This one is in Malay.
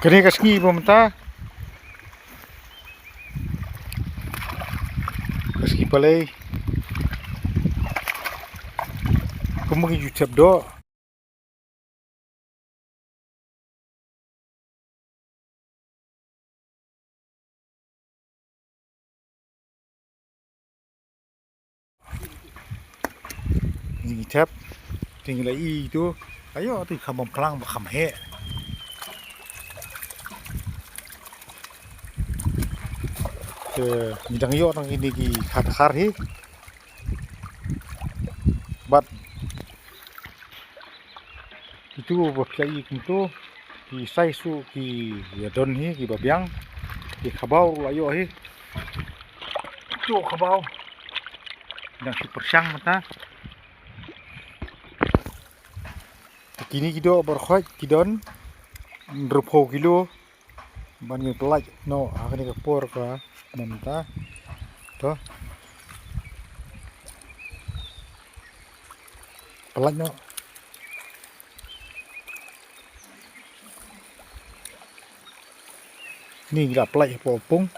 Kene kasngi pemerintah. Kaski palai. Kumagi YouTube do. Ini tap. Tinggal lagi itu. Ayo tu kamam pelang bakam he. Midang yo nang ini ki khar hi. But itu berkelai itu ki saisu ki yadon hi ki biang ki khabau ayo hi. Itu khabau. Nang si persang mata. Kini kido berkhoj kidon berpo kilo banyak pelaj no akan dikepor ka menta to pelaj no ni gila pelaj po pung